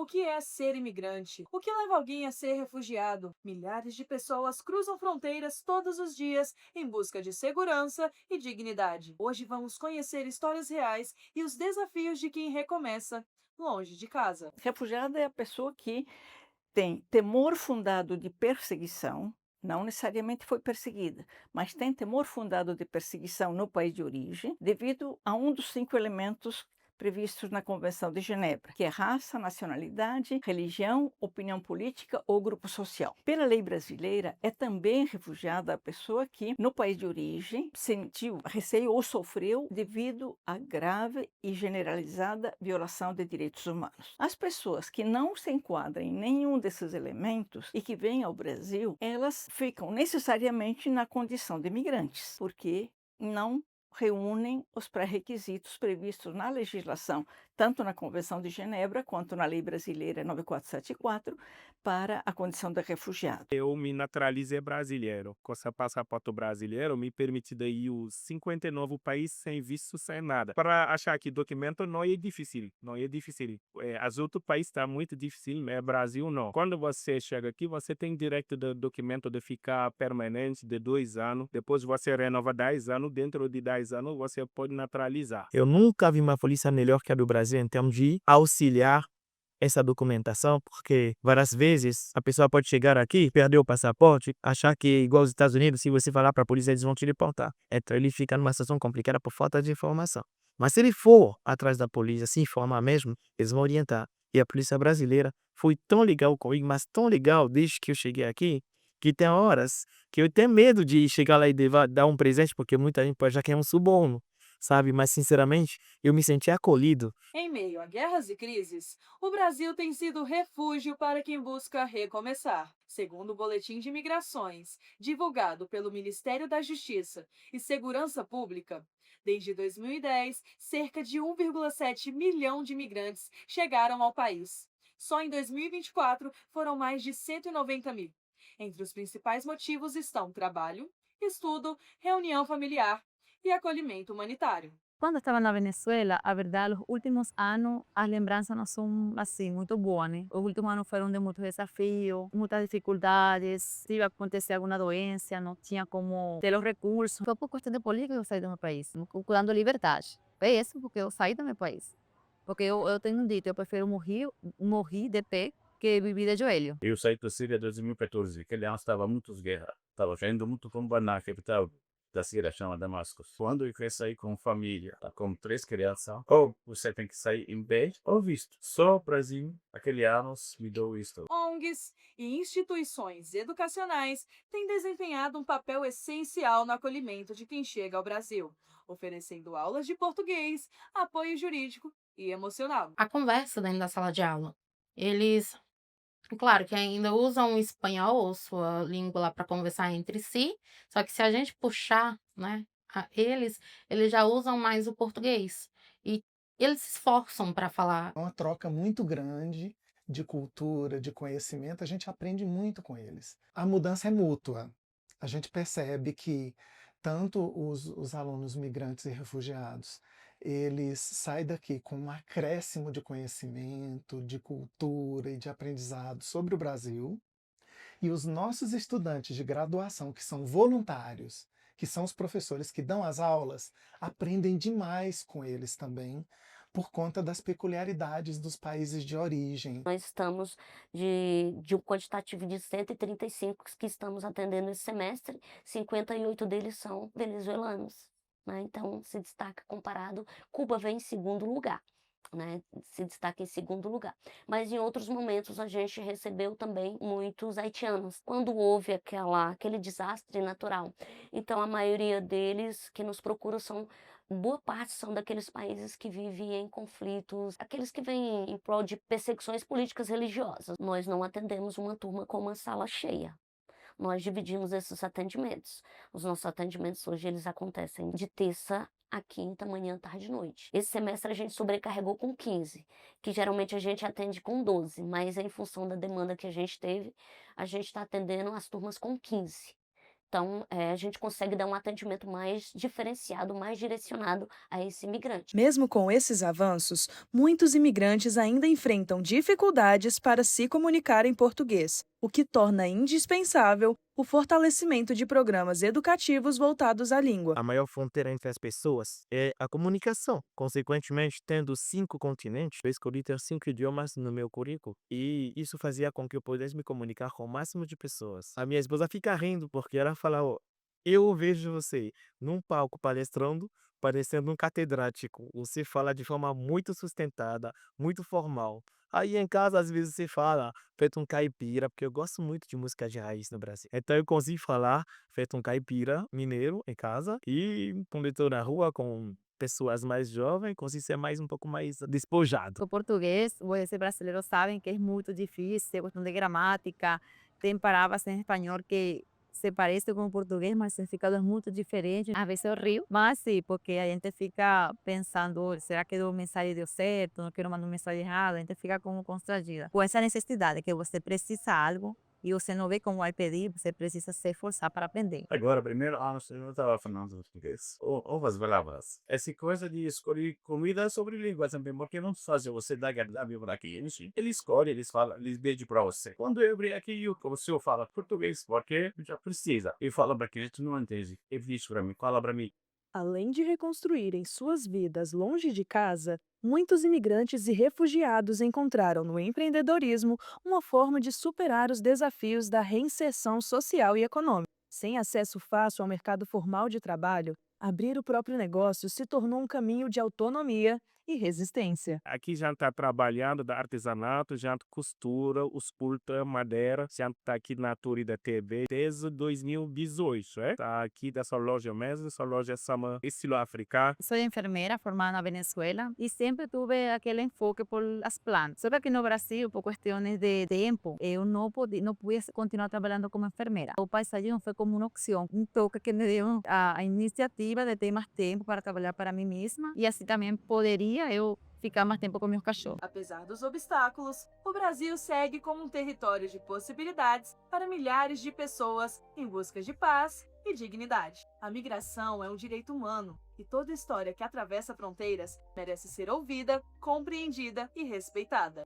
O que é ser imigrante? O que leva alguém a ser refugiado? Milhares de pessoas cruzam fronteiras todos os dias em busca de segurança e dignidade. Hoje vamos conhecer histórias reais e os desafios de quem recomeça longe de casa. Refugiada é a pessoa que tem temor fundado de perseguição, não necessariamente foi perseguida, mas tem temor fundado de perseguição no país de origem, devido a um dos 5 elementos previstos na Convenção de Genebra, que é raça, nacionalidade, religião, opinião política ou grupo social. Pela lei brasileira, é também refugiada a pessoa que, no país de origem, sentiu receio ou sofreu devido a grave e generalizada violação de direitos humanos. As pessoas que não se enquadram em nenhum desses elementos e que vêm ao Brasil, elas ficam necessariamente na condição de imigrantes, porque não reúnem os pré-requisitos previstos na legislação, tanto na Convenção de Genebra quanto na Lei Brasileira 9474, para a condição de refugiado. Eu me naturalizei brasileiro. Com esse passaporte brasileiro, me permite daí os 59 países sem visto, sem nada. Para achar que documento não é difícil, não é difícil. As outros países está muito difícil, mas Brasil não. Quando você chega aqui, você tem direito do documento de ficar permanente de 2 anos. Depois você renova 10 anos. Dentro de 10 anos, você pode naturalizar. Eu nunca vi uma polícia melhor que a do Brasil em termos de auxiliar essa documentação, porque várias vezes a pessoa pode chegar aqui, perder o passaporte, achar que é igual aos Estados Unidos, se você falar para a polícia, eles vão te deportar. Então ele fica numa situação complicada por falta de informação. Mas se ele for atrás da polícia, se informar mesmo, eles vão orientar. E a polícia brasileira foi tão legal comigo, mas tão legal desde que eu cheguei aqui, que tem horas que eu tenho medo de chegar lá e dar um presente, porque muita gente pode já querer um suborno, sabe? Mas sinceramente, eu me senti acolhido. Em meio a guerras e crises, o Brasil tem sido refúgio para quem busca recomeçar. Segundo o Boletim de Migrações, divulgado pelo Ministério da Justiça e Segurança Pública, desde 2010, cerca de 1,7 milhão de imigrantes chegaram ao país. Só em 2024 foram mais de 190 mil. Entre os principais motivos estão trabalho, estudo, reunião familiar e acolhimento humanitário. Quando estava na Venezuela, a verdade, os últimos anos, as lembranças não são assim muito boas, né? Os últimos anos foram de muitos desafios, muitas dificuldades. Se ia acontecer alguma doença, não tinha como ter os recursos. Foi por questão de política que eu saí do meu país, procurando liberdade. É isso porque eu saí do meu país. Porque eu tenho um dito, eu prefiro morrer de pé que viver de joelho. Eu saí da Síria em 2014. Aquele ano estava muitas guerras. Estava vendo muito como na capital da Síria, chama Damasco. Quando eu quero sair com família, tá, com 3 crianças, ou você tem que sair em bem ou visto. Só o Brasil, aquele ano, me deu isto. ONGs e instituições educacionais têm desempenhado um papel essencial no acolhimento de quem chega ao Brasil, oferecendo aulas de português, apoio jurídico e emocional. A conversa dentro da sala de aula. Eles, claro que ainda usam o espanhol ou sua língua lá para conversar entre si, só que se a gente puxar, né, eles já usam mais o português. E eles se esforçam para falar. É uma troca muito grande de cultura, de conhecimento, a gente aprende muito com eles. A mudança é mútua. A gente percebe que tanto os alunos migrantes e refugiados, eles saem daqui com um acréscimo de conhecimento, de cultura e de aprendizado sobre o Brasil, e os nossos estudantes de graduação, que são voluntários, que são os professores que dão as aulas, aprendem demais com eles também, por conta das peculiaridades dos países de origem. Nós estamos de um quantitativo de 135 que estamos atendendo esse semestre, 58 deles são venezuelanos, né? Então se destaca comparado, Cuba vem em segundo lugar. Né, se destaca em segundo lugar. Mas em outros momentos a gente recebeu também muitos haitianos, quando houve aquele desastre natural. Então a maioria deles que nos procuram boa parte são daqueles países que vivem em conflitos, aqueles que vêm em prol de perseguições políticas religiosas. Nós não atendemos uma turma com uma sala cheia. Nós dividimos esses atendimentos. Os nossos atendimentos hoje eles acontecem de terça a quinta, manhã, tarde e noite. Esse semestre a gente sobrecarregou com 15, que geralmente a gente atende com 12, mas em função da demanda que a gente teve, a gente está atendendo as turmas com 15. Então, a gente consegue dar um atendimento mais diferenciado, mais direcionado a esse imigrante. Mesmo com esses avanços, muitos imigrantes ainda enfrentam dificuldades para se comunicar em português, o que torna indispensável o fortalecimento de programas educativos voltados à língua. A maior fronteira entre as pessoas é a comunicação. Consequentemente, tendo 5 continentes, eu escolhi ter 5 idiomas no meu currículo. E isso fazia com que eu pudesse me comunicar com o máximo de pessoas. A minha esposa fica rindo porque ela fala, ó, eu vejo você num palco palestrando, parecendo um catedrático. Você fala de forma muito sustentada, muito formal. Aí em casa, às vezes, você fala feito um caipira, porque eu gosto muito de música de raiz no Brasil. Então eu consigo falar feito um caipira mineiro em casa e quando eu estou na rua com pessoas mais jovens, consigo ser um pouco mais despojado. O português, vocês brasileiros sabem que é muito difícil, questão de gramática, tem palavras em espanhol que se parece com o português, mas o significado é muito diferente. Às vezes eu rio, mas sim, porque a gente fica pensando, "Oh, será que a mensagem deu certo? Não quero mandar uma mensagem errada", a gente fica como constrangida. Com essa necessidade que você precisa algo e você não vê como vai pedir, você precisa se esforçar para aprender. Agora, primeiro ano, eu não estava falando português. Outras palavras. Essa coisa de escolher comida sobre língua também, porque não fácil você dar agradável para aqui. Ele escolhe, eles falam, eles pedem para você. Quando eu abri aqui, o senhor fala português, porque já precisa. E fala para que a gente não entende. Ele diz para mim, fala para mim. Além de reconstruírem suas vidas longe de casa, muitos imigrantes e refugiados encontraram no empreendedorismo uma forma de superar os desafios da reinserção social e econômica. Sem acesso fácil ao mercado formal de trabalho, abrir o próprio negócio se tornou um caminho de autonomia e resistência. Aqui já está trabalhando da artesanato, já costura, os pulta, madeira, já está aqui na Torre da TV desde 2018, Está aqui dessa loja mesmo, essa loja chama estilo africano. Sou enfermeira formada na Venezuela e sempre tive aquele enfoque por as plantas. Só que aqui no Brasil, por questões de tempo, eu não pude continuar trabalhando como enfermeira. O paisagismo foi como uma opção, um toque que me deu a iniciativa de ter mais tempo para trabalhar para mim mesma e assim também poderia eu ficar mais tempo com meus cachorros. Apesar dos obstáculos, o Brasil segue como um território de possibilidades para milhares de pessoas em busca de paz e dignidade. A migração é um direito humano e toda história que atravessa fronteiras merece ser ouvida, compreendida e respeitada.